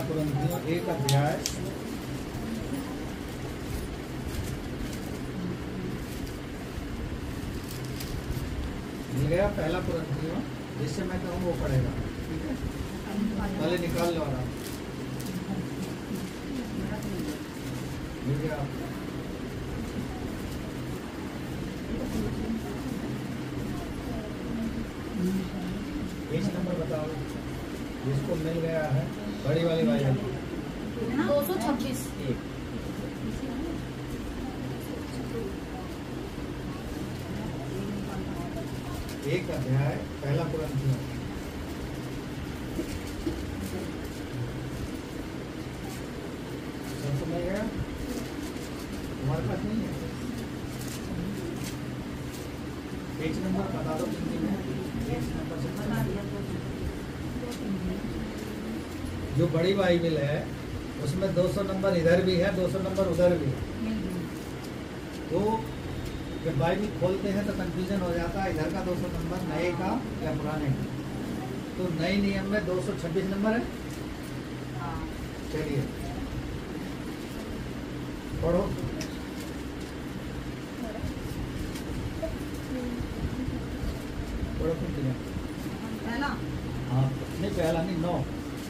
कुरिन्थियों 1 अध्याय मिल गया। पहला कुरिन्थियों, जिससे मैं कहूँ वो पढ़ेगा, ठीक है? पहले निकाल लो आराम। मिल गया आपको? पेज नंबर बताओ जिसको मिल गया है, बड़ी वाली बाइबल 226। एक अध्याय पहला कुरिन्थियों। सब समझ गया? तुम्हारे पास नहीं है? पेज नंबर बता दो हिंदी में। पेज नंबर से जो बड़ी बाइबल है उसमें 200 नंबर इधर भी है, 200 नंबर उधर भी है। तो जब बाइबल खोलते हैं तो कंफ्यूजन हो जाता है, इधर का 200 नंबर नए का या पुराने का। तो नए नियम में 226 नंबर है। चलिए पढ़ो। पढ़ो फिर किया पहला, हाँ नहीं पहला नहीं 9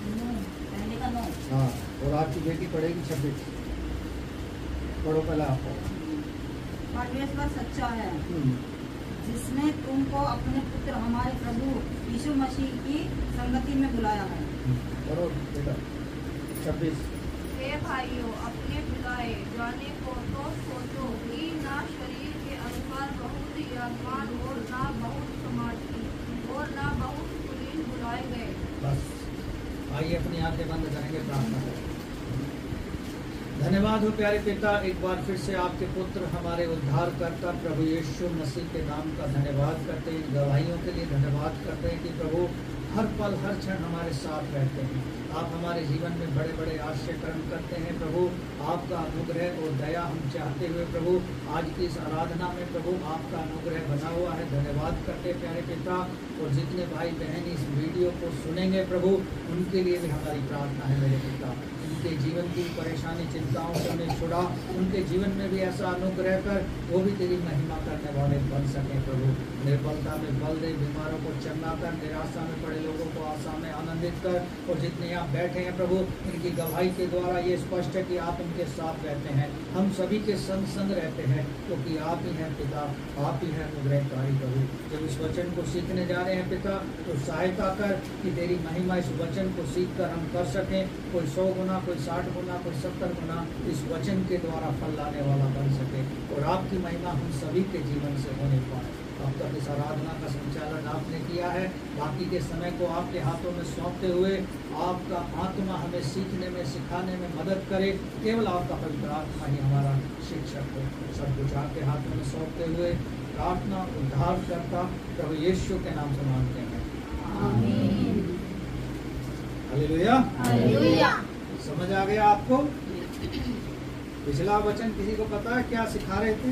पहले का 9। हाँ, और आपकी बेटी पढ़ेगी 26। पढ़ो पहला आपको। परमेश्वर सच्चा है जिसने तुमको अपने पुत्र हमारे प्रभु यीशु मसीह की संगति में बुलाया है। पढ़ो बेटा 26। हे भाइयों, अपने बुलाए जाने को तो सोचो कि ना शरीर के अनुसार बहुत यजमान और ना बहुत समाजी और ना बहुत कुलीन बुलाए गए। बस आइए अपनी आंखें बंद करेंगे, प्रार्थना करें। धन्यवाद हो प्यारे पिता, एक बार फिर से आपके पुत्र हमारे उद्धारकर्ता प्रभु यीशु मसीह के नाम का धन्यवाद करते हैं। इन गवाहियों के लिए धन्यवाद करते हैं कि प्रभु हर पल हर क्षण हमारे साथ रहते हैं। आप हमारे जीवन में बड़े बड़े आश्चर्य कर्म करते हैं प्रभु। आपका अनुग्रह और दया हम चाहते हुए प्रभु आज की इस आराधना में प्रभु आपका अनुग्रह बना हुआ है। धन्यवाद करते हैं प्यारे पिता। और जितने भाई बहन इस वीडियो को सुनेंगे प्रभु उनके लिए भी हमारी प्रार्थना है मेरे पिता। उनके जीवन की परेशानी चिंताओं से उन्हें छुड़ा, उनके जीवन में भी ऐसा अनुग्रह कर वो भी तेरी महिमा करने वाले बन सकें प्रभु। निर्बलता में बल दे, बीमारों को चंगा कर, निराशा में पड़े लोगों को आशा में आनंदित कर। और जितने यहाँ बैठे हैं प्रभु इनकी गवाही के द्वारा ये स्पष्ट है कि आप उनके साथ रहते हैं, हम सभी के संग संग रहते हैं, क्योंकि आप ही हैं पिता, आप ही हैं अनुग्रहकारी प्रभु। जब इस वचन को सीखने जा रहे हैं पिता तो सहायता कर कि तेरी महिमा इस वचन को सीख कर हम कर सकें। कोई 100 गुना, कोई 60 गुना, कोई 70 गुना इस वचन के द्वारा फल लाने वाला बन सके और आपकी महिमा हम सभी के जीवन से होने पाए। अब तक इस आराधना का संचालन आपने किया है, बाकी के समय को आपके हाथों में सौंपते हुए आपका आत्मा हमें सीखने में सिखाने में मदद करे। केवल आपका पवित्र आत्मा ही हमारा शिक्षक हो। सब कुछ आपके हाथों में सौंपते हुए प्रार्थना उद्धार करता प्रभु यीशु के नाम से मांगते हैं, आमीन। हालेलुया। हालेलुया। समझ आ गया आपको? पिछला वचन किसी को पता है क्या सिखा रहे थे?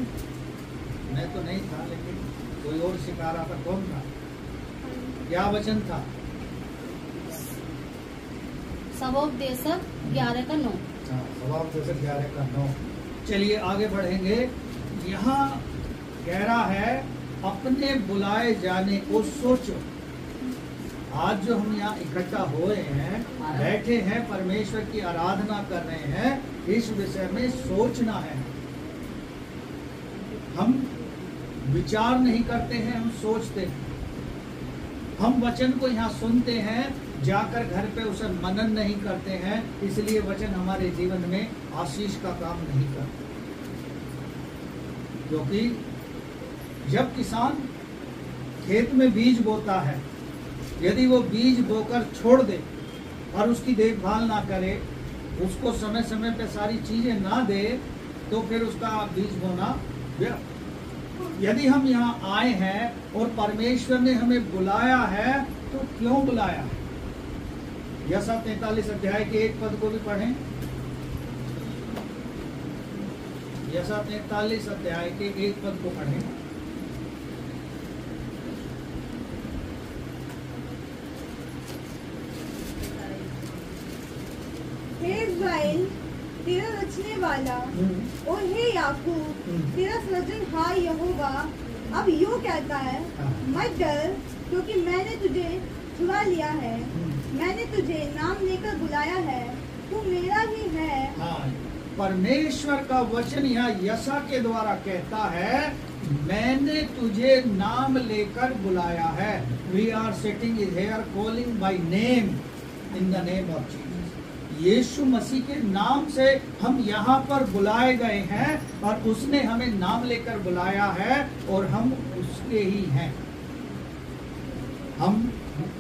मैं तो नहीं था, लेकिन कोई और सिखा रहा था। कौन था? क्या वचन था? सवोपदेशक 11 का 9। सवोपदेशक 11 का 9। चलिए आगे बढ़ेंगे। यहाँ कह रहा है अपने बुलाए जाने को सोचो। आज जो हम यहाँ इकट्ठा हुए हैं, बैठे हैं, परमेश्वर की आराधना कर रहे हैं, इस विषय में सोचना है। हम विचार नहीं करते हैं, हम सोचते हैं। हम वचन को यहाँ सुनते हैं, जाकर घर पे उसे मनन नहीं करते हैं, इसलिए वचन हमारे जीवन में आशीष का काम नहीं करते। क्योंकि जब किसान खेत में बीज बोता है, यदि वो बीज बोकर छोड़ दे और उसकी देखभाल ना करे, उसको समय समय पे सारी चीजें ना दे, तो फिर उसका बीज बोना व्यर्थ। यदि हम यहाँ आए हैं और परमेश्वर ने हमें बुलाया है, तो क्यों बुलाया है? यशा 43 अध्याय के 1 पद को भी पढ़ें। यशा 43 अध्याय के 1 पद को पढ़ें। इस्राएल तेरा रचने वाला, और हे याकूब तेरा सृजनहार यहोवा अब यूं कहता है, मत डर, क्योंकि मैंने तुझे छुड़ा लिया है, मैंने तुझे नाम लेकर बुलाया है, तू मेरा ही है। हाँ, परमेश्वर का वचन यहाँ यशा के द्वारा कहता है, मैंने तुझे नाम लेकर बुलाया है। We are sitting here calling by name in the name of Jesus. यीशु मसीह के नाम से हम यहाँ पर बुलाए गए हैं और उसने हमें नाम लेकर बुलाया है और हम उसके ही हैं। हम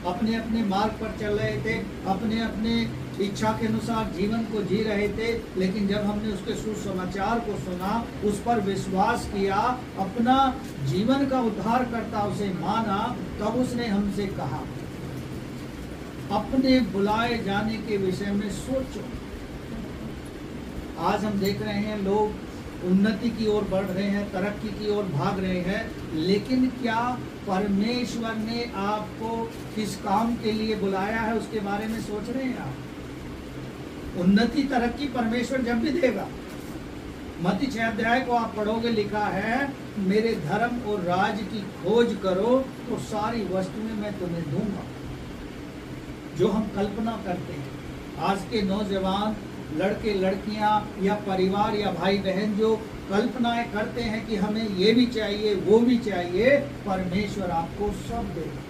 अपने अपने मार्ग पर चल रहे थे, अपने अपने इच्छा के अनुसार जीवन को जी रहे थे, लेकिन जब हमने उसके सुसमाचार को सुना, उस पर विश्वास किया, अपना जीवन का उद्धारकर्ता उसे माना, तब उसने हमसे कहा, अपने बुलाए जाने के विषय में सोचो। आज हम देख रहे हैं लोग उन्नति की ओर बढ़ रहे हैं, तरक्की की ओर भाग रहे हैं, लेकिन क्या परमेश्वर ने आपको किस काम के लिए बुलाया है उसके बारे में सोच रहे हैं आप? उन्नति तरक्की परमेश्वर जब भी देगा, मत्ती 6 अध्याय को आप पढ़ोगे, लिखा है, मेरे धर्म और राज की खोज करो तो सारी वस्तुएं मैं तुम्हें दूंगा। जो हम कल्पना करते हैं, आज के नौजवान लड़के लड़कियां या परिवार या भाई बहन जो कल्पनाएं करते हैं कि हमें ये भी चाहिए वो भी चाहिए, परमेश्वर आपको सब देगा,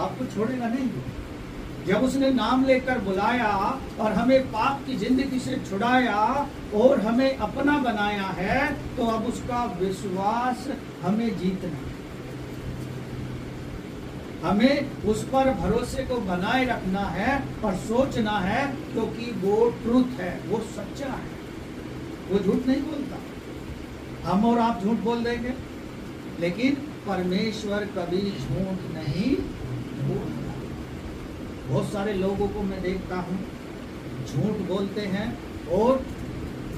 आपको छोड़ेगा नहीं। जब उसने नाम लेकर बुलाया और हमें पाप की जिंदगी से छुड़ाया और हमें अपना बनाया है, तो अब उसका विश्वास हमें जीतना है, हमें उस पर भरोसे को बनाए रखना है और सोचना है, क्योंकि वो ट्रूथ है, वो सच्चा है, वो झूठ नहीं बोलता। हम और आप झूठ बोल देंगे, लेकिन परमेश्वर कभी झूठ नहीं बोलता। बहुत सारे लोगों को मैं देखता हूँ झूठ बोलते हैं और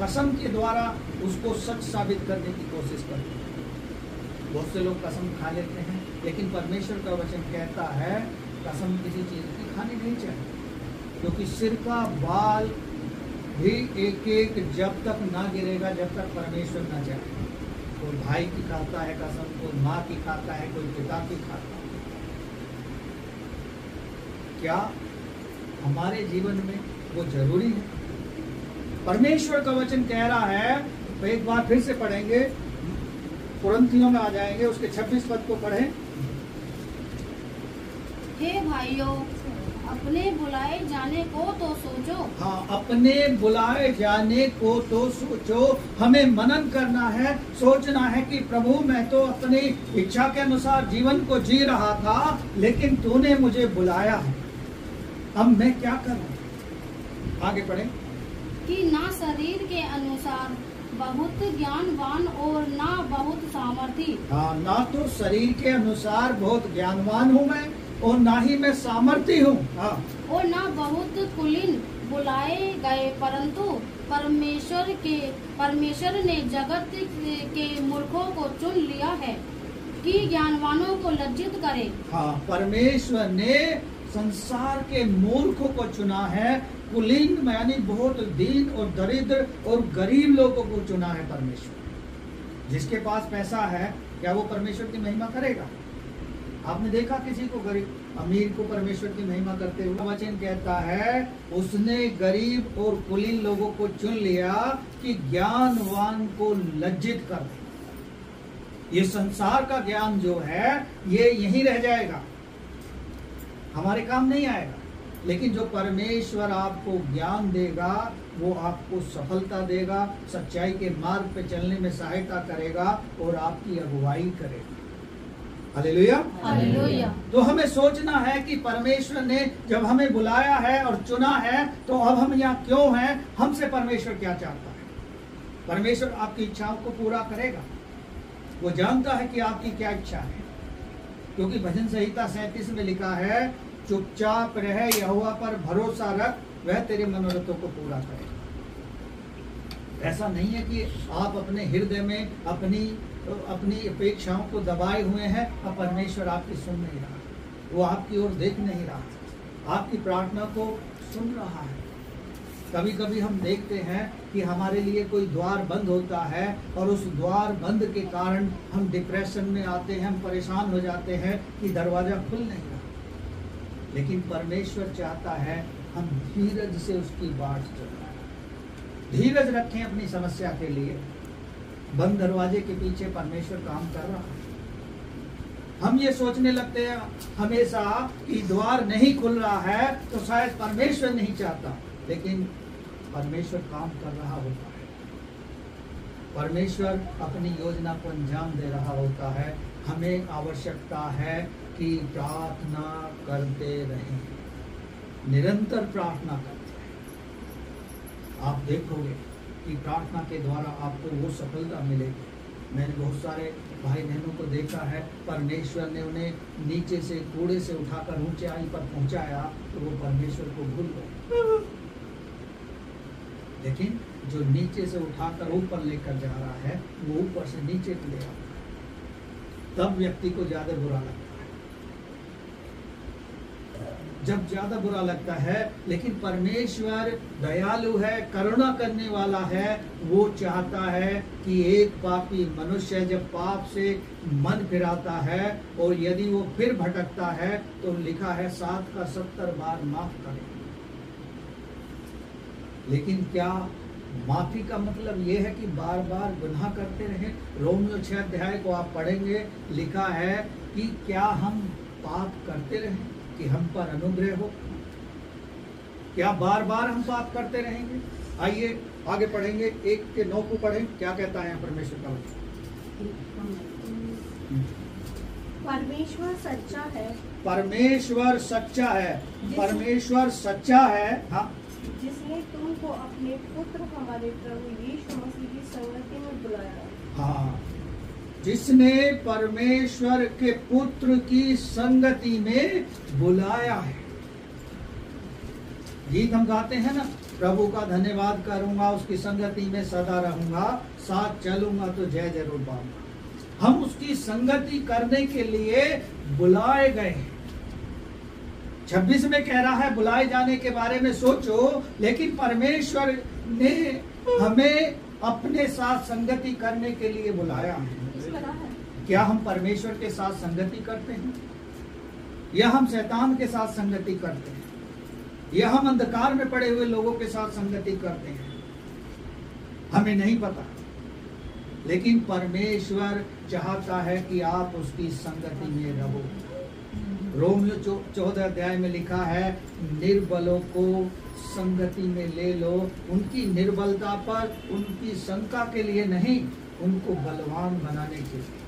कसम के द्वारा उसको सच साबित करने की कोशिश करते हैं। बहुत से लोग कसम खा लेते हैं, लेकिन परमेश्वर का वचन कहता है कसम किसी चीज की खानी नहीं चाहिए, क्योंकि सिर का बाल भी एक एक जब तक ना गिरेगा, जब तक परमेश्वर ना चाहे। कोई भाई की खाता है कसम, कोई माँ की खाता है, कोई पिता की खाता है। क्या हमारे जीवन में वो जरूरी है? परमेश्वर का वचन कह रहा है, तो एक बार फिर से पढ़ेंगे, कुरिन्थियों में आ जाएंगे, उसके 26 पद को पढ़ें। हे भाइयों, अपने बुलाए जाने को तो सोचो। हाँ, अपने बुलाए जाने को तो सोचो। हमें मनन करना है, सोचना है कि प्रभु मैं तो अपनी इच्छा के अनुसार जीवन को जी रहा था, लेकिन तूने मुझे बुलाया है, अब मैं क्या करूं? आगे पढ़ें। कि ना शरीर के अनुसार बहुत ज्ञानवान और ना बहुत सामर्थी। हाँ, ना तो शरीर के अनुसार बहुत ज्ञानवान हूँ मैं, और ना ही मैं सामर्थी हूँ। हाँ, और ना बहुत कुलीन बुलाए गए, परंतु परमेश्वर ने जगत के मूर्खों को चुन लिया है कि ज्ञानवानों को लज्जित करे। हाँ, परमेश्वर ने संसार के मूर्खों को चुना है, कुलीन यानी बहुत दीन और दरिद्र और गरीब लोगों को चुना है परमेश्वर। जिसके पास पैसा है, क्या वो परमेश्वर की महिमा करेगा? आपने देखा किसी को गरीब अमीर को परमेश्वर की महिमा करते हुए? वचन कहता है उसने गरीब और कुलीन लोगों को चुन लिया कि ज्ञानवान को लज्जित कर दे। ये संसार का ज्ञान जो है ये यहीं रह जाएगा, हमारे काम नहीं आएगा, लेकिन जो परमेश्वर आपको ज्ञान देगा वो आपको सफलता देगा, सच्चाई के मार्ग पे चलने में सहायता करेगा और आपकी अगुवाई करेगा। Hallelujah, hallelujah. तो हमें सोचना है कि परमेश्वर ने जब हमें बुलाया है और चुना है, तो अब हम यहाँ क्यों हैं, हमसे परमेश्वर क्या चाहता है। परमेश्वर आपकी इच्छाओं को पूरा करेगा, वो जानता है कि आपकी क्या इच्छा है, क्योंकि भजन संहिता 37 में लिखा है, चुपचाप रह, यहोवा पर भरोसा रख, वह तेरे मनोरथों को पूरा करेगा। ऐसा नहीं है कि आप अपने हृदय में अपनी अपेक्षाओं को दबाए हुए हैं और परमेश्वर आपकी सुन नहीं रहा, वो आपकी ओर देख नहीं रहा, आपकी प्रार्थना को सुन रहा है, कभी कभी हम देखते हैं कि हमारे लिए कोई द्वार बंद होता है और उस द्वार बंद के कारण हम डिप्रेशन में आते हैं, हम परेशान हो जाते हैं कि दरवाजा खुल नहीं रहा। लेकिन परमेश्वर चाहता है हम धीरज से उसकी बाट चलें, धीरज रखें अपनी समस्या के लिए। बंद दरवाजे के पीछे परमेश्वर काम कर रहा है। हम ये सोचने लगते हैं हमेशा कि द्वार नहीं खुल रहा है तो शायद परमेश्वर नहीं चाहता, लेकिन परमेश्वर काम कर रहा होता है। परमेश्वर अपनी योजना को अंजाम दे रहा होता है। हमें आवश्यकता है कि प्रार्थना करते रहें, निरंतर प्रार्थना करते रहें। आप देखोगे कि प्रार्थना के द्वारा आपको वो सफलता मिलेगी। मैंने बहुत सारे भाई बहनों को देखा है, परमेश्वर ने उन्हें नीचे से कूड़े से उठाकर ऊंचाई पर पहुंचाया तो वो परमेश्वर को भूल गए। लेकिन जो नीचे से उठाकर ऊपर लेकर जा रहा है वो ऊपर से नीचे ले आता है, तब व्यक्ति को ज्यादा बुरा लगता है। जब ज्यादा बुरा लगता है, लेकिन परमेश्वर दयालु है, करुणा करने वाला है। वो चाहता है कि एक पापी मनुष्य जब पाप से मन फिराता है और यदि वो फिर भटकता है तो लिखा है 7 का 70 बार माफ करे। लेकिन क्या माफी का मतलब ये है कि बार बार गुनाह करते रहें? रोमियो 6 अध्याय को आप पढ़ेंगे, लिखा है कि क्या हम पाप करते रहें कि हम पर अनुग्रह हो? क्या बार बार हम पाप करते रहेंगे? आइए आगे पढ़ेंगे, 1 के 9 को पढ़ें, क्या कहता है परमेश्वर का वचन। परमेश्वर सच्चा है, परमेश्वर सच्चा है, परमेश्वर सच्चा है। हाँ, जिसने तुमको अपने पुत्र हमारे प्रभु यीशु मसीह की संगति में बुलाया है। हाँ, जिसने परमेश्वर के पुत्र की संगति में बुलाया है। गीत हम गाते हैं ना, प्रभु का धन्यवाद करूंगा, उसकी संगति में सदा रहूंगा, साथ चलूंगा तो जय जरूर पाऊंगा। हम उसकी संगति करने के लिए बुलाए गए हैं। 26 में कह रहा है बुलाए जाने के बारे में सोचो, लेकिन परमेश्वर ने हमें अपने साथ संगति करने के लिए बुलाया है। क्या हम परमेश्वर के साथ संगति करते हैं या हम शैतान के साथ संगति करते हैं या हम अंधकार में पड़े हुए लोगों के साथ संगति करते हैं? हमें नहीं पता, लेकिन परमेश्वर चाहता है कि आप उसकी संगति में रहो। रोमियो 14 अध्याय में लिखा है, निर्बलों को संगति में ले लो, उनकी निर्बलता पर, उनकी शंका के लिए नहीं, उनको बलवान बनाने के लिए।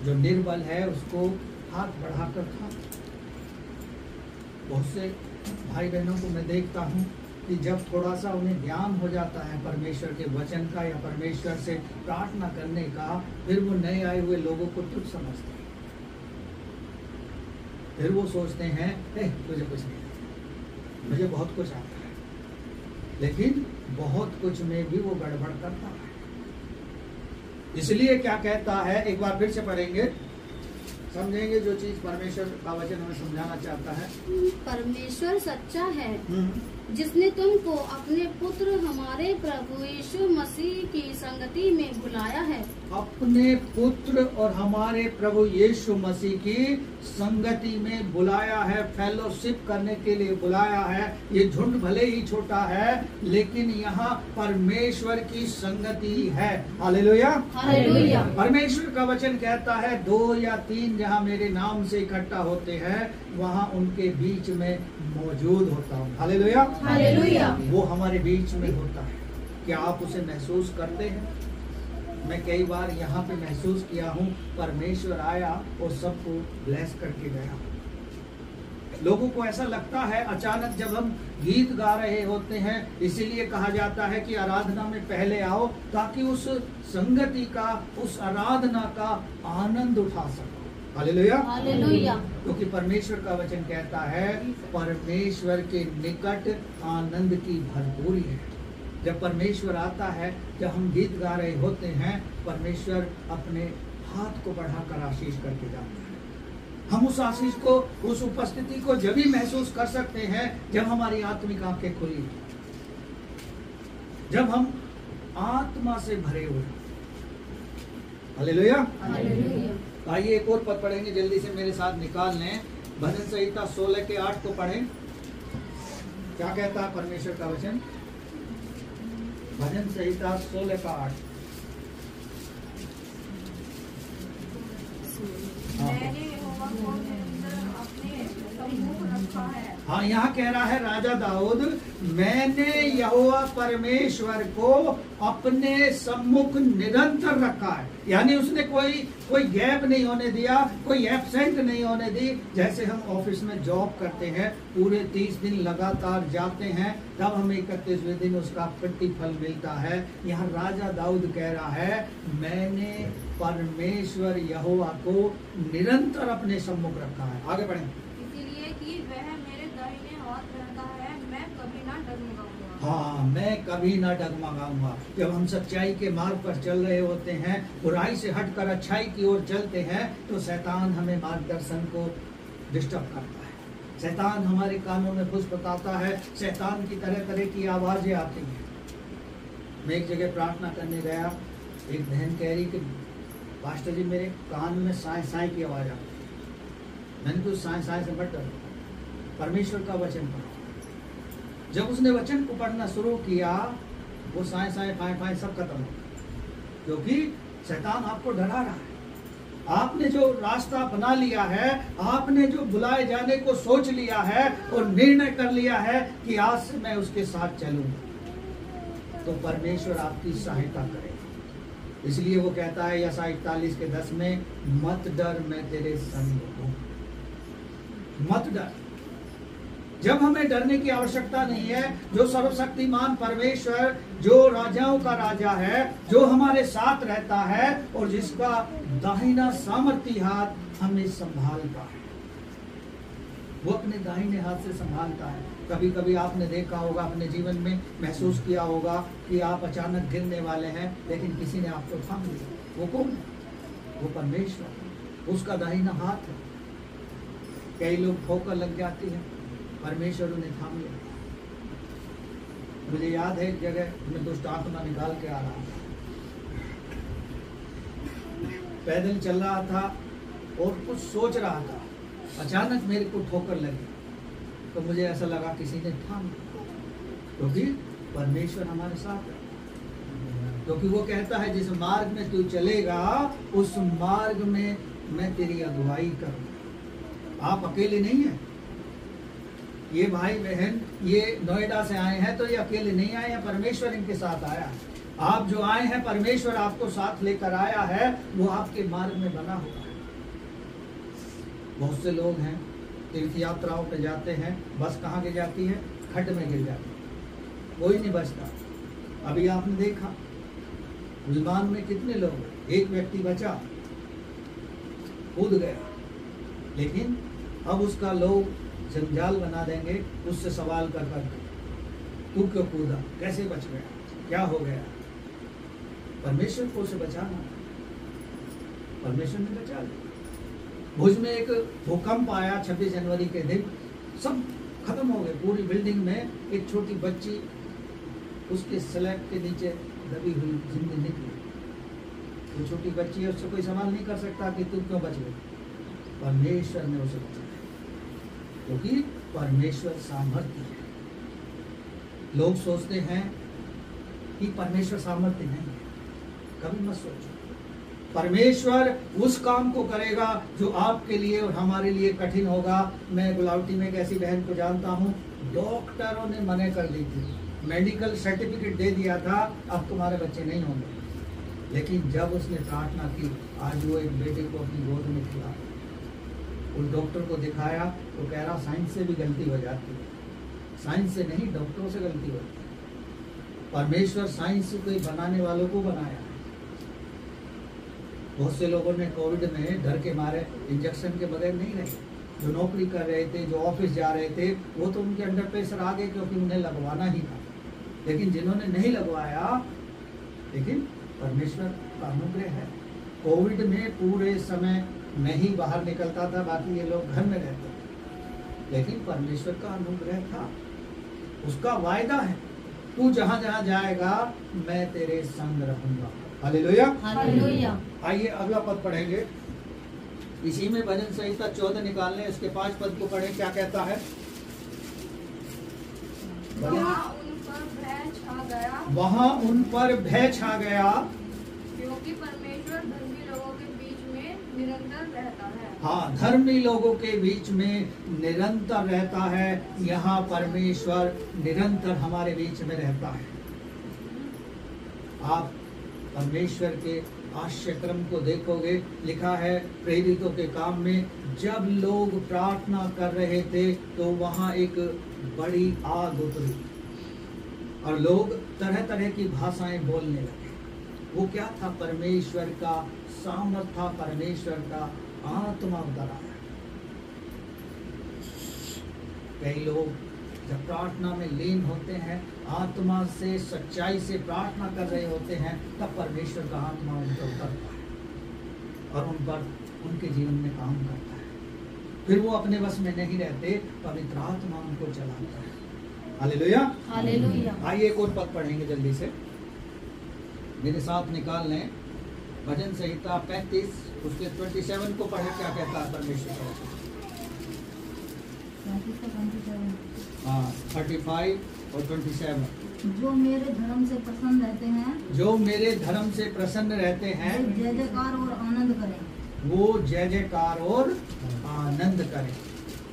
जो निर्बल है उसको हाथ बढ़ाकर था। बहुत से भाई बहनों को मैं देखता हूँ कि जब थोड़ा सा उन्हें ज्ञान हो जाता है परमेश्वर के वचन का या परमेश्वर से प्रार्थना करने का, फिर वो नए आए हुए लोगों को तुच्छ समझते हैं। फिर वो सोचते हैं तुझे कुछ नहीं आता, मुझे बहुत कुछ आता है, लेकिन बहुत कुछ में भी वो गड़बड़ करता है। इसलिए क्या कहता है, एक बार फिर से पढ़ेंगे, समझेंगे जो चीज परमेश्वर का वचन हमें समझाना चाहता है। परमेश्वर सच्चा है, जिसने तुमको अपने पुत्र हमारे प्रभु यीशु मसीह की संगति में बुलाया है। अपने पुत्र और हमारे प्रभु यीशु मसीह की संगति में बुलाया है, फेलोशिप करने के लिए बुलाया है। ये झुंड भले ही छोटा है, लेकिन यहाँ परमेश्वर की संगति है। Hallelujah, hallelujah. परमेश्वर का वचन कहता है 2 या 3 जहाँ मेरे नाम से इकट्ठा होते हैं, वहाँ उनके बीच में मौजूद होता हूँ। Hallelujah, hallelujah. वो हमारे बीच में होता है। क्या आप उसे महसूस करते हैं? मैं कई बार यहाँ पे महसूस किया हूँ, परमेश्वर आया और सबको ब्लेस करके गया। लोगों को ऐसा लगता है अचानक जब हम गीत गा रहे होते हैं, इसीलिए कहा जाता है कि आराधना में पहले आओ, ताकि उस संगति का, उस आराधना का आनंद उठा सको। Hallelujah, hallelujah. क्योंकि परमेश्वर का वचन कहता है परमेश्वर के निकट आनंद की भरपूरी है। जब परमेश्वर आता है, जब हम गीत गा रहे होते हैं, परमेश्वर अपने हाथ को बढ़ाकर आशीष करके जाता है। हम उस आशीष को, उस उपस्थिति को जब भी महसूस कर सकते हैं जब हमारी आत्मिक आंखें खुली, जब हम आत्मा से भरे हुए। हालेलुया। आइए एक और पद पढ़ेंगे, जल्दी से मेरे साथ निकाल लें। भजन संहिता 16 के 8 को पढ़ें। क्या कहता है परमेश्वर का वचन? भजन संहिता 16 का 8। मैंने यहोवा को निरंतर अपने सम्मुख रखा है। हाँ, यहाँ कह रहा है राजा दाऊद, मैंने यहोवा परमेश्वर को अपने सम्मुख निरंतर रखा है। यानी उसने कोई गैप नहीं होने दिया, कोई एब्सेंट नहीं होने दी। जैसे हम ऑफिस में जॉब करते हैं, पूरे 30 दिन लगातार जाते हैं, तब हमें 31वें दिन उसका प्रतिफल मिलता है। यहाँ राजा दाऊद कह रहा है, मैंने परमेश्वर यहोवा को निरंतर अपने सम्मुख रखा है। आगे बढ़ें। इसीलिए कि वह मेरे दाहिने हाथ रहता है, मैं कभी ना डगमगाऊंगा। हाँ, मैं कभी ना डगमगाऊंगा। जब हम सच्चाई के मार्ग पर चल रहे होते हैं, बुराई से हटकर अच्छाई की ओर चलते हैं, तो शैतान हमें मार्गदर्शन को डिस्टर्ब करता है। शैतान हमारे कानों में फुसफुसाता है। शैतान की तरह तरह की आवाजें आती हैं। मैं एक जगह प्रार्थना करने गया, एक बहन कह रही कि पास्टर जी मेरे कान में साए साए की आवाज आती है। मैंने तो साए साए से मत डरो, परमेश्वर का वचन पढ़ो। जब उसने वचन को पढ़ना शुरू किया, वो साए साए फाए फाए सब खत्म हो गया, क्योंकि शैतान आपको डरा रहा है। आपने जो रास्ता बना लिया है, आपने जो बुलाए जाने को सोच लिया है और निर्णय कर लिया है कि आज से मैं उसके साथ चलूंगा, तो परमेश्वर आपकी सहायता करेगा। इसलिए वो कहता है यशायाह 41 के 10 में, मत डर, मैं तेरे संग हूं। मत डर। जब हमें डरने की आवश्यकता नहीं है, जो सर्वशक्तिमान परमेश्वर, जो राजाओं का राजा है, जो हमारे साथ रहता है और जिसका दाहिना सामर्थी हाथ हमें संभालता है, वो अपने दाहिने हाथ से संभालता है। कभी कभी आपने देखा होगा, अपने जीवन में महसूस किया होगा कि आप अचानक गिरने वाले हैं, लेकिन किसी ने आपको थाम लिया। वो कौन है? वो परमेश्वर, उसका दाहिना हाथ है। कई लोग ठोकर लग जाती है, परमेश्वर उन्हें थाम लिया। मुझे याद है एक जगह मैं दुष्ट आत्मा निकाल के आ रहा था, पैदल चल रहा था और कुछ सोच रहा था, अचानक मेरे को ठोकर लगी, तो मुझे ऐसा लगा किसी ने थाम लिया, क्योंकि परमेश्वर हमारे साथ है। क्योंकि वो कहता है जिस मार्ग में तू चलेगा उस मार्ग में मैं तेरी अगुवाई करूंगा। आप अकेले नहीं हैं। ये भाई बहन ये नोएडा से आए हैं तो ये अकेले नहीं आए हैं, परमेश्वर इनके साथ आया है। आप जो आए हैं, परमेश्वर आपको साथ लेकर आया है, वो आपके मार्ग में बना हुआ है। बहुत से लोग हैं तीर्थ यात्राओं पे जाते हैं, बस कहाँ गिर जाती है? खड्ड में गिर जाती है, कोई नहीं बचता। अभी आपने देखा विमान में कितने लोग, एक व्यक्ति बचा, कूद गया, लेकिन अब उसका लोग जंजाल बना देंगे, उससे सवाल कर तू क्यों कूदा, कैसे बच गया, क्या हो गया? परमेश्वर को उसे बचाना, परमेश्वर ने बचा लिया। भुज में एक भूकंप आया 26 जनवरी के दिन, सब खत्म हो गए। पूरी बिल्डिंग में एक छोटी बच्ची उसके स्लैब के नीचे दबी हुई जिंदगी निकली। वो छोटी बच्ची है, उससे कोई सवाल नहीं कर सकता कि तुम क्यों बच गए। परमेश्वर ने उसे बचाया, क्योंकि परमेश्वर सामर्थ्य है। लोग सोचते हैं कि परमेश्वर सामर्थ्य नहीं है, कभी मत सोचो। परमेश्वर उस काम को करेगा जो आपके लिए और हमारे लिए कठिन होगा। मैं गुलावटी में एक ऐसी बहन को जानता हूँ, डॉक्टरों ने मना कर दी थी, मेडिकल सर्टिफिकेट दे दिया था, अब तुम्हारे बच्चे नहीं होंगे। लेकिन जब उसने प्रार्थना की, आज वो एक बेटे को अपनी गोद में खिला, उस डॉक्टर को दिखाया तो कह रहा साइंस से भी गलती हो जाती है। साइंस से नहीं, डॉक्टरों से गलती होती है। परमेश्वर साइंस से कोई बनाने वालों को बनाया है। बहुत से लोगों ने कोविड में डर के मारे इंजेक्शन के बगैर नहीं रहे। जो नौकरी कर रहे थे, जो ऑफिस जा रहे थे, वो तो उनके अंडर प्रेशर आ गए, क्योंकि उन्हें लगवाना ही था। लेकिन जिन्होंने नहीं लगवाया, लेकिन परमेश्वर का अनुग्रह है। कोविड में पूरे समय मैं ही बाहर निकलता था, बाकी ये लोग घर में रहते थे। लेकिन परमेश्वर का अनुग्रह था, उसका वायदा है, तू जहां जहां जाएगा मैं तेरे संग रहूंगा। Hallelujah, hallelujah. आइए अगला पद पढ़ेंगे। इसी में भजन संहिता 14 निकालने, इसके 5 पद को पढ़े, क्या कहता है? वहाँ उन पर भय छा गया, वहां उन पर भय छा गया, क्योंकि परमेश्वर धर्मी लोगों के बीच में निरंतर रहता है। हाँ, धर्मी लोगों के बीच में निरंतर रहता है। यहाँ परमेश्वर निरंतर हमारे बीच में रहता है। आप परमेश्वर के आश्चर्यक्रम को देखोगे, लिखा है प्रेरितों के काम में, जब लोग प्रार्थना कर रहे थे तो वहां एक बड़ी आग उतरी और लोग तरह तरह की भाषाएं बोलने लगे। वो क्या था? परमेश्वर का सामर्थ था, परमेश्वर का आत्मा उतर आया। कई लोग जब प्रार्थना में लीन होते हैं, आत्मा से सच्चाई से प्रार्थना कर रहे होते हैं, तब परमेश्वर का आत्मा उन पर उतरता है और उन पर उनके जीवन में काम करता है। फिर वो अपने बस में नहीं रहते, पवित्र आत्मा उनको चलाता है। Hallelujah, hallelujah. आइए एक और पद पढ़ेंगे जल्दी से, मेरे साथ निकाल लें। भजन संहिता 35 उसके 27 को पढ़े, क्या कहता है परमेश्वर का? हाँ, 35 और 27। जो मेरे धर्म से प्रसन्न रहते हैं, जो मेरे धर्म से प्रसन्न रहते हैं, वे जय जयकार और आनंद करें, वो जय जयकार और आनंद करें,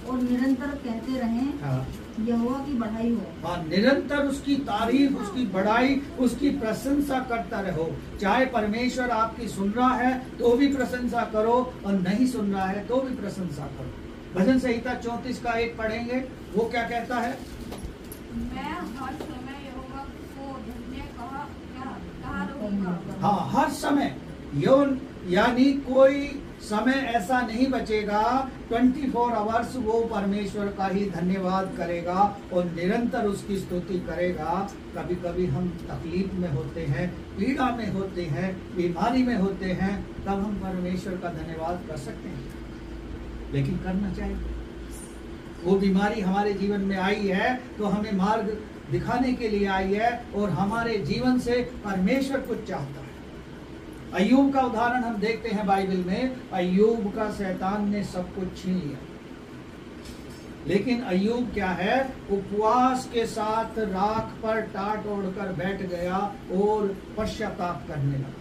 और निरंतर कहते रहें, हाँ, यहोवा की बढ़ाई हो। हाँ, निरंतर उसकी तारीफ, उसकी बड़ाई, उसकी प्रशंसा करता रहो। चाहे परमेश्वर आपकी सुन रहा है तो भी प्रशंसा करो, और नहीं सुन रहा है तो भी प्रशंसा करो। भजन संहिता 34 का 1 पढ़ेंगे, वो क्या कहता है? मैं हर समय यहोवा को धन्य कहा रहूंगा। हाँ, हर समय, यानी कोई समय ऐसा नहीं बचेगा, 24 आवर्स वो परमेश्वर का ही धन्यवाद करेगा और निरंतर उसकी स्तुति करेगा। कभी कभी हम तकलीफ में होते हैं, पीड़ा में होते हैं, बीमारी में होते हैं, तब हम परमेश्वर का धन्यवाद कर सकते हैं, लेकिन करना चाहिए। वो बीमारी हमारे जीवन में आई है तो हमें मार्ग दिखाने के लिए आई है, और हमारे जीवन से परमेश्वर कुछ चाहता है। अय्यूब का उदाहरण हम देखते हैं बाइबल में। अय्यूब का शैतान ने सब कुछ छीन लिया, लेकिन अय्यूब क्या है, उपवास के साथ राख पर टाट ओढ़कर बैठ गया और पश्चाताप करने लगा,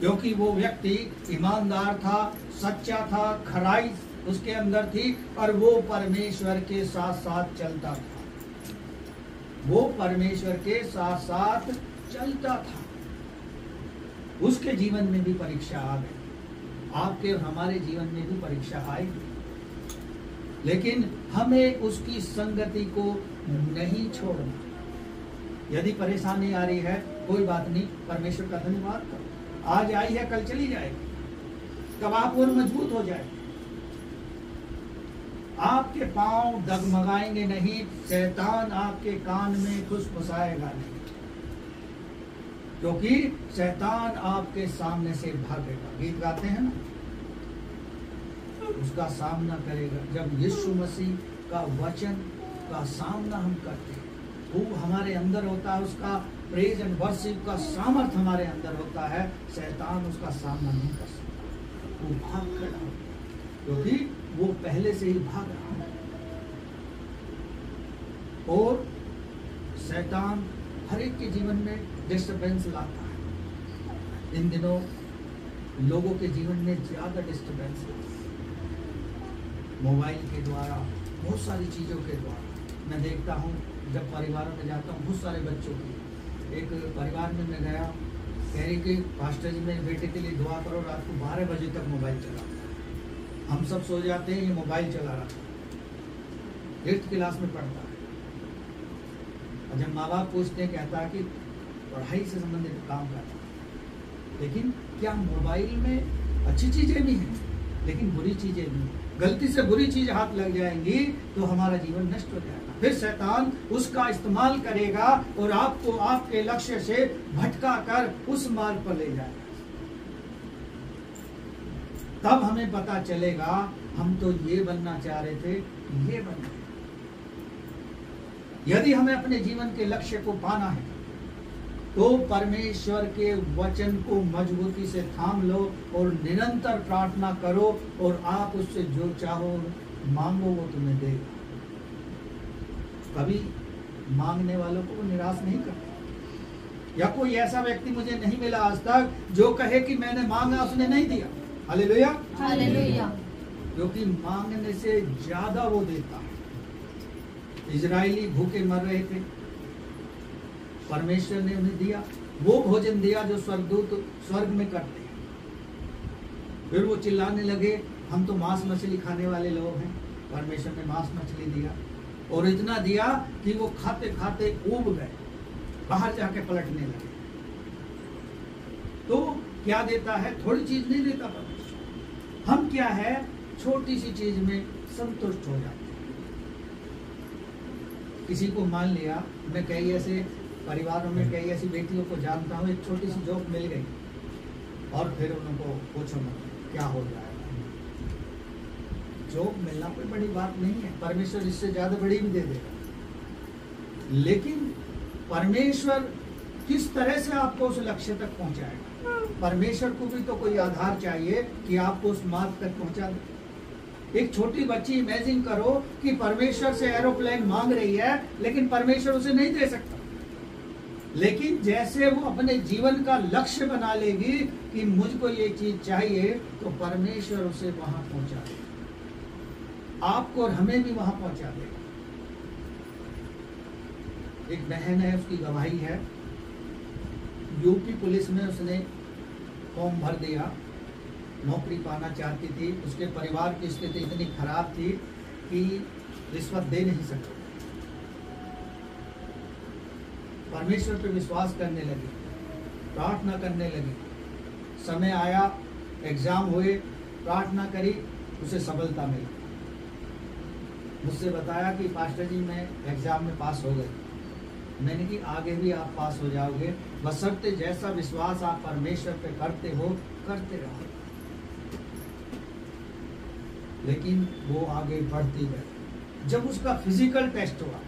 क्योंकि वो व्यक्ति ईमानदार था, सच्चा था, खराई उसके अंदर थी, और वो परमेश्वर के साथ साथ चलता था। वो परमेश्वर के साथ साथ चलता था। उसके जीवन में भी परीक्षा आ गई, आपके और हमारे जीवन में भी परीक्षा आएगी, लेकिन हमें उसकी संगति को नहीं छोड़ना। यदि परेशानी आ रही है, कोई बात नहीं, परमेश्वर का धन्यवाद करो। आज आई है, कल चली जाएगी, तब आप और मजबूत हो जाए। आपके पांव डगमगाएंगे नहीं, शैतान आपके कान में फुसफुसाएगा नहीं, क्योंकि शैतान आपके सामने से भागेगा। गीत गाते हैं ना, उसका सामना करेगा। जब यीशु मसीह का वचन का सामना हम करते हैं, वो हमारे अंदर होता है, उसका प्रेज एंड वर्शिप का सामर्थ हमारे अंदर होता है, शैतान उसका सामना नहीं कर सकता, वो भाग खड़ा होता है, क्योंकि वो पहले से ही भाग रहा है। और शैतान हर एक के जीवन में डिस्टर्बेंस लाता है। इन दिनों लोगों के जीवन में ज्यादा डिस्टर्बेंस है, मोबाइल के द्वारा, बहुत सारी चीजों के द्वारा। मैं देखता हूँ जब परिवारों में जाता हूँ, बहुत सारे बच्चों की, एक परिवार में मैं गया, कह रही कि पास्टर जी मेरे बेटे के लिए दुआ करो, रात को 12 बजे तक मोबाइल चलाता है। हम सब सो जाते हैं, ये मोबाइल चला रहा था, 8th क्लास में पढ़ता है। और जब माँ बाप पूछते हैं, कहता है कि पढ़ाई से संबंधित काम करता है। लेकिन क्या मोबाइल में अच्छी चीजें भी हैं, लेकिन बुरी चीजें भी हैं। गलती से बुरी चीज हाथ लग जाएंगी तो हमारा जीवन नष्ट हो जाएगा। फिर शैतान उसका इस्तेमाल करेगा और आपको आपके लक्ष्य से भटका कर उस मार्ग पर ले जाएगा। तब हमें पता चलेगा हम तो ये बनना चाह रहे थे, ये बनना। यदि हमें अपने जीवन के लक्ष्य को पाना है तो परमेश्वर के वचन को मजबूती से थाम लो और निरंतर प्रार्थना करो, और आप उससे जो चाहो मांगो, वो तुम्हें देगा। कभी मांगने वालों को वो निराश नहीं करता। या कोई ऐसा व्यक्ति मुझे नहीं मिला आज तक जो कहे कि मैंने मांगा उसने नहीं दिया। Hallelujah, hallelujah. क्योंकि मांगने से ज्यादा वो देता है। इजरायली भूखे मर रहे थे, परमेश्वर ने उन्हें दिया, वो भोजन दिया जो स्वर्गदूत स्वर्ग में करते हैं। फिर वो चिल्लाने लगे हम तो मांस मछली खाने वाले लोग हैं। परमेश्वर ने मांस मछली दिया, और इतना दिया कि वो खाते खाते ऊब गए, बाहर जाके पलटने लगे। तो क्या देता है? थोड़ी चीज नहीं देता परमेश्वर। हम क्या है, छोटी सी चीज में संतुष्ट हो जाते हैं। किसी को मान लिया, मैं कई ऐसे परिवारों में कई ऐसी बेटियों को जानता हूँ, एक छोटी सी जॉब मिल गई और फिर उनको पूछो मत क्या हो जाएगा। जॉब मिलना कोई बड़ी बात नहीं है, परमेश्वर इससे ज्यादा बड़ी भी दे देगा। लेकिन परमेश्वर किस तरह से आपको उस लक्ष्य तक पहुंचाएगा? परमेश्वर को भी तो कोई आधार चाहिए कि आपको उस मार्ग तक पहुंचा दे। एक छोटी बच्ची इमेजिन करो कि परमेश्वर से एरोप्लेन मांग रही है, लेकिन परमेश्वर उसे नहीं दे सकता। लेकिन जैसे वो अपने जीवन का लक्ष्य बना लेगी कि मुझको ये चीज चाहिए, तो परमेश्वर उसे वहां पहुंचा देगा। आपको और हमें भी वहां पहुंचा देगा। एक बहन है, उसकी गवाही है, यूपी पुलिस में उसने फॉर्म भर दिया, नौकरी पाना चाहती थी। उसके परिवार की स्थिति इतनी खराब थी कि रिश्वत दे नहीं सकते। परमेश्वर पे विश्वास करने लगी, प्रार्थना करने लगी। समय आया, एग्जाम हुए, प्रार्थना करी, उसे सफलता मिली। मुझसे बताया कि पास्टर जी मैं एग्जाम में पास हो गई। मैंने कि आगे भी आप पास हो जाओगे, बशर्ते जैसा विश्वास आप परमेश्वर पे करते हो करते रहो। लेकिन वो आगे बढ़ती गई। जब उसका फिजिकल टेस्ट हुआ,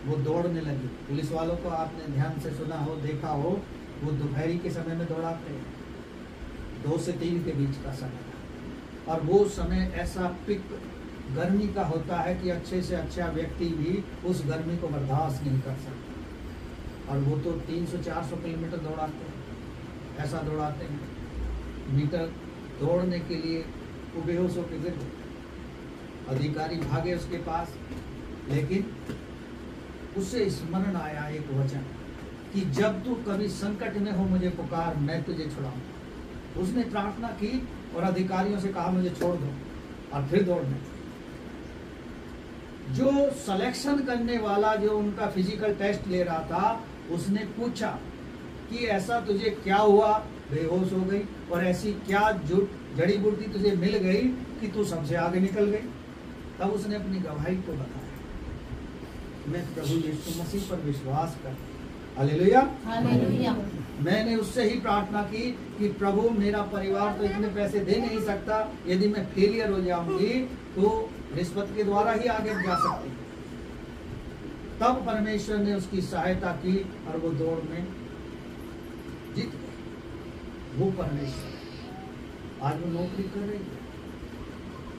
वो दौड़ने लगी। पुलिस वालों को आपने ध्यान से सुना हो, देखा हो, वो दोपहरी के समय में दौड़ाते हैं, 2 से 3 के बीच का समय। और वो समय ऐसा पिक गर्मी का होता है कि अच्छे से अच्छा व्यक्ति भी उस गर्मी को बर्दाश्त नहीं कर सकता। और वो तो 300-400 किलोमीटर दौड़ाते हैं, ऐसा दौड़ाते हैं। मीटर दौड़ने के लिए वो बेहोश होकर गिर गए। अधिकारी भागे उसके पास, लेकिन उसे स्मरण आया एक वचन कि जब तू कभी संकट में हो मुझे पुकार, मैं तुझे छुड़ाऊंगा। उसने प्रार्थना की और अधिकारियों से कहा मुझे छोड़ दो, और फिर दौड़ने। जो सिलेक्शन करने वाला, जो उनका फिजिकल टेस्ट ले रहा था, उसने पूछा कि ऐसा तुझे क्या हुआ, बेहोश हो गई, और ऐसी क्या जड़ी बूटी तुझे मिल गई कि तू सबसे आगे निकल गई। तब उसने अपनी गवाही को बताया, मैं प्रभु यीशु मसीह पर विश्वास कर। Hallelujah, hallelujah. मैंने उससे ही प्रार्थना की कि प्रभु मेरा परिवार तो इतने पैसे दे नहीं सकता, यदि मैं फेलियर हो जाऊंगी तो रिश्वत के द्वारा ही आगे जा सकती। तब परमेश्वर ने उसकी सहायता की और वो दौड़ में जीत गई। वो परमेश्वर आज वो नौकरी कर रही है।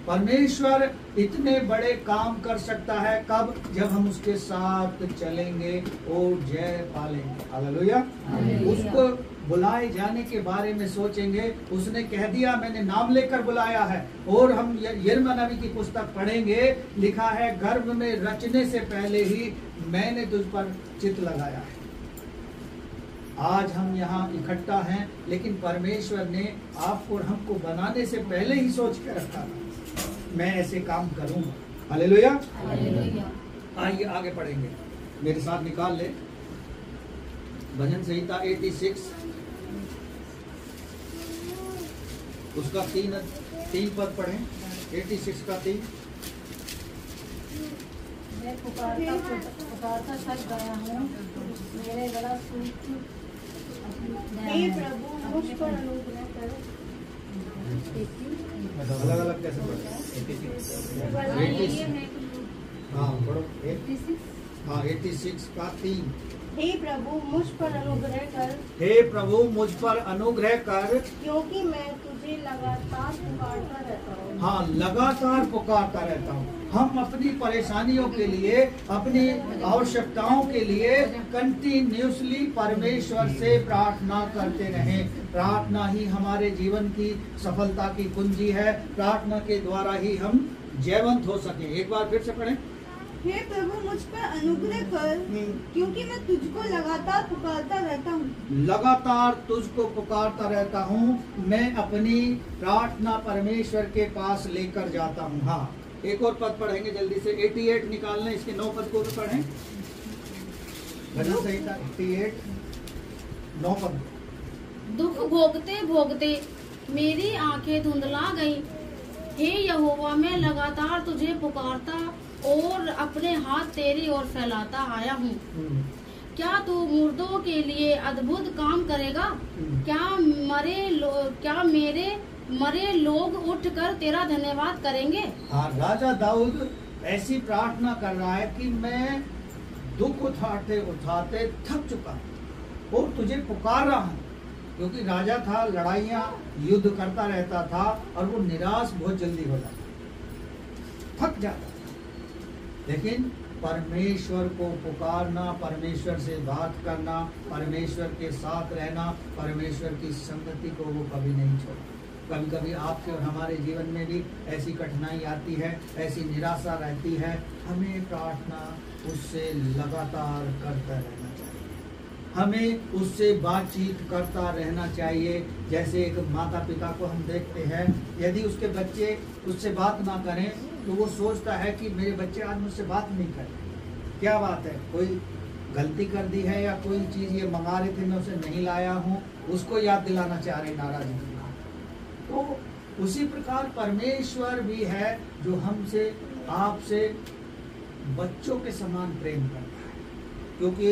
परमेश्वर इतने बड़े काम कर सकता है कब? जब हम उसके साथ चलेंगे और जय पालेंगे। हालेलुया। उसको बुलाए जाने के बारे में सोचेंगे। उसने कह दिया मैंने नाम लेकर बुलाया है। और हम यिर्मयाह नबी की पुस्तक पढ़ेंगे, लिखा है गर्भ में रचने से पहले ही मैंने तुझ पर चित्त लगाया है। आज हम यहाँ इकट्ठा हैं, लेकिन परमेश्वर ने आपको और हमको बनाने से पहले ही सोच के रखा था, मैं ऐसे काम करूंगा। हालेलुया। आइए आगे पढ़ेंगे, मेरे साथ निकाल ले भजन संहिता 86 उसका 3 पद पढ़ें। 86 का 3। मैं पुकारता थक गया हूँ, मेरे गला सूख। हे प्रभु मुझ पर अनुग्रह करो। हाँ पढ़ो। 86 का 3। हे प्रभु मुझ पर अनुग्रह कर, हे प्रभु मुझ पर अनुग्रह कर, क्योंकि मैं तुझे लगातार पुकारता रहता हूँ। हाँ लगातार पुकारता रहता हूँ। हम अपनी परेशानियों के लिए, अपनी आवश्यकताओं के लिए कंटिन्यूसली परमेश्वर से प्रार्थना करते रहें। प्रार्थना ही हमारे जीवन की सफलता की कुंजी है। प्रार्थना के द्वारा ही हम जयवंत हो सके। एक बार फिर से पढ़ें। हे प्रभु मुझ पर अनुग्रह कर, क्योंकि मैं तुझको लगातार पुकारता रहता हूँ। लगातार तुझको पुकारता रहता हूँ। मैं अपनी प्रार्थना परमेश्वर के पास लेकर जाता हूँ। हाँ एक और पद पढ़ेंगे जल्दी से। 88 निकालने, इसके 9 पद को भी पढ़ें। भजन संहिता 88 9 पद। दुख भोगते भोगते मेरी आंखें धुंधला गई। हे यहोवा मैं लगातार तुझे पुकारता और अपने हाथ तेरी ओर फैलाता आया हूँ। क्या तू मुर्दों के लिए अद्भुत काम करेगा? क्या मेरे मरे लोग उठकर तेरा धन्यवाद करेंगे? हाँ राजा दाऊद ऐसी प्रार्थना कर रहा है कि मैं दुख उठाते उठाते थक चुका और तुझे पुकार रहा हूँ। क्योंकि राजा था, लड़ाइयाँ युद्ध करता रहता था और वो निराश बहुत जल्दी हो जाता, थक जाता। लेकिन परमेश्वर को पुकारना, परमेश्वर से बात करना, परमेश्वर के साथ रहना, परमेश्वर की संगति को वो कभी नहीं छोड़ा। कभी कभी आपके और हमारे जीवन में भी ऐसी कठिनाई आती है, ऐसी निराशा रहती है। हमें प्रार्थना उससे लगातार करता रहना चाहिए। हमें उससे बातचीत करता रहना चाहिए। जैसे एक माता पिता को हम देखते हैं, यदि उसके बच्चे उससे बात ना करें तो वो सोचता है कि मेरे बच्चे आज मुझसे बात नहीं कर रहे। क्या बात है, कोई गलती कर दी है या कोई चीज़ ये मंगा रहे थे मैं उसे नहीं लाया हूँ, उसको याद दिलाना चाह रहे नाराजगी। तो उसी प्रकार परमेश्वर भी है जो हमसे, आपसे बच्चों के समान प्रेम करता है। क्योंकि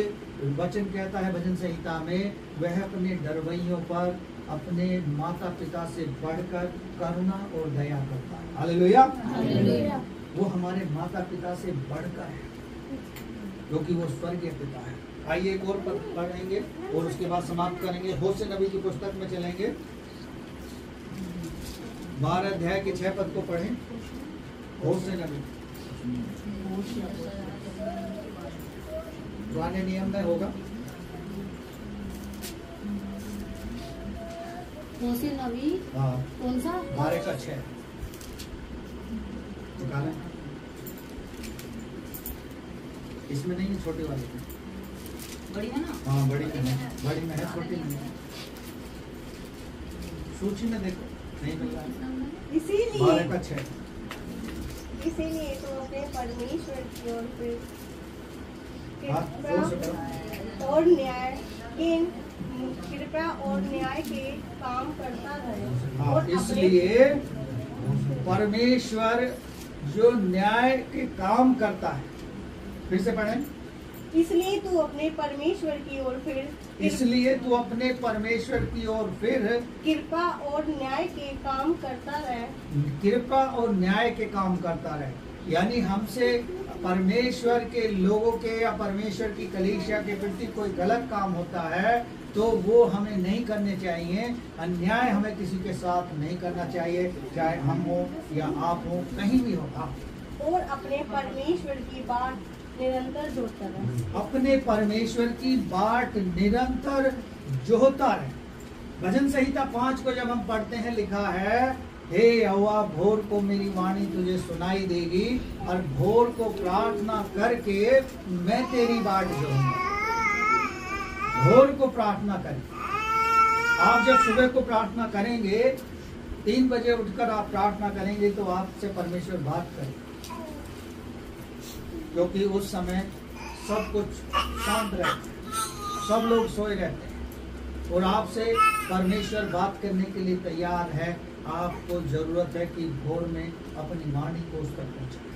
वचन कहता है भजन संहिता में, वह अपने डरवैयों पर अपने माता पिता से बढ़कर करुणा और दया करता है। हालेलुया। वो हमारे माता पिता से बढ़कर है, क्योंकि वो स्वर्गीय पिता है। आइए एक और पद पढ़ेंगे और उसके बाद समाप्त करेंगे। होशे नबी की पुस्तक में चलेंगे। 12 अध्याय के 6 पद को पढ़ें। होशे नबी पुराने नियम में होगा। होशे नबी हाँ कौन सा? 12 का 6 निकालें। इसमें नहीं है, छोटे वाले में। बड़ी है ना? हाँ बड़ी में है, बड़ी में है, छोटी में है। सूची में देखो, नहीं मिल रहा है। 12 का 6। इसीलिए तो अपने परमेश्वर की ओर फिर और न्याय के कृपा और न्याय के काम करता रहे। हाँ, और इसलिए परमेश्वर जो न्याय के काम करता है, फिर से पढ़ें। इसलिए तू अपने परमेश्वर की ओर फिर इसलिए तू अपने परमेश्वर की ओर फिर कृपा और न्याय के काम करता रहे। कृपा और न्याय के काम करता रहे। यानी हमसे परमेश्वर के लोगों के या परमेश्वर की कलीसिया के प्रति कोई गलत काम होता है तो वो हमें नहीं करने चाहिए। अन्याय हमें किसी के साथ नहीं करना चाहिए, चाहे हम हो या आप हो, कहीं भी हो आप। और अपने परमेश्वर की बाट निरंतर जोड़ता रहे। अपने परमेश्वर की बाट निरंतर जोहता रहे। भजन संहिता 5 को जब हम पढ़ते हैं, लिखा है, हे यहोवा भोर को मेरी वाणी तुझे सुनाई देगी और भोर को प्रार्थना करके मैं तेरी बाट जोहूंगा। भोर को प्रार्थना करें। आप जब सुबह को प्रार्थना करेंगे, 3 बजे उठकर आप प्रार्थना करेंगे तो आपसे परमेश्वर बात करें, क्योंकि उस समय सब कुछ शांत रहता है, सब लोग सोए रहते हैं और आपसे परमेश्वर बात करने के लिए तैयार है। आपको जरूरत है कि भोर में अपनी वाणी को उस तक पहुंचाएं।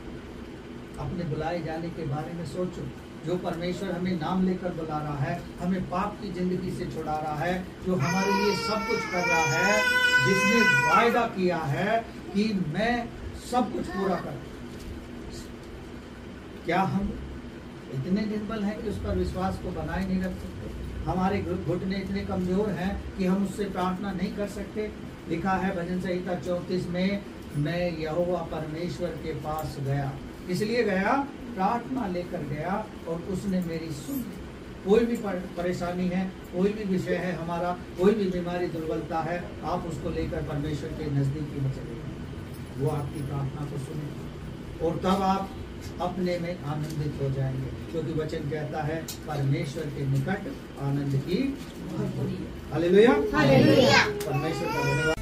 अपने बुलाए जाने के बारे में सोचो। जो परमेश्वर हमें नाम लेकर बुला रहा है, हमें पाप की जिंदगी से छुड़ा रहा है, जो हमारे लिए सब कुछ कर रहा है, जिसने वायदा किया है कि मैं सब कुछ पूरा कर। क्या हम इतने निर्बल हैं कि उस पर विश्वास को बनाए नहीं रख सकते? हमारे घुटने इतने कमजोर हैं कि हम उससे प्रार्थना नहीं कर सकते? लिखा है भजन संहिता 34 में, मैं यहोवा परमेश्वर के पास गया। इसलिए गया, प्रार्थना लेकर गया और उसने मेरी सुन। कोई भी परेशानी है, कोई भी विषय है हमारा, कोई भी बीमारी दुर्बलता है, आप उसको लेकर परमेश्वर के नजदीकी में चले जाएं। वो आपकी प्रार्थना को सुने और तब आप अपने में आनंदित हो जाएंगे, क्योंकि वचन कहता है परमेश्वर के निकट आनंद की भरपूरी। Hallelujah, hallelujah. परमेश्वर का धन्यवाद।